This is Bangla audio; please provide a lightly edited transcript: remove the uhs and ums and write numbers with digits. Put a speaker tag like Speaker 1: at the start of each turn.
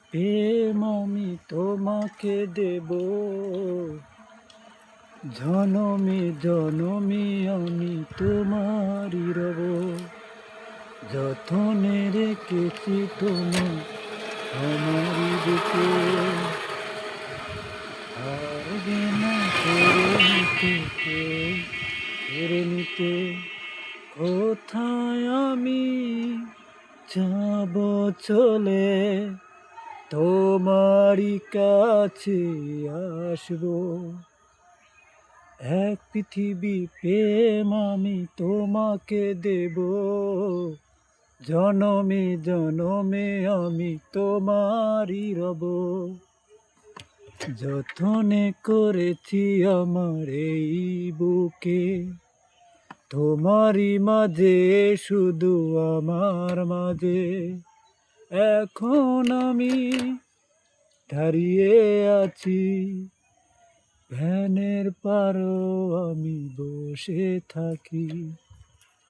Speaker 1: প্রেম আমি তোমাকে দেব, জনমে জনমে আমি তোমারই রব। যতনে রেখেছি তোমার আমারই বুকে, পারবে না কেড়ে নিতে। কোথায় আমি যাব চলে, তোমারই কাছে আসবো। এক পৃথিবী প্রেম আমি তোমাকে দেব, জনমে জনমে আমি তোমারই রব। যতনে করেছি আমার এই বুকে, তোমারই মাঝে শুধু আমার মাঝে। এখন আমি দাঁড়িয়ে আছি, ভ্যানের পারও আমি বসে থাকি।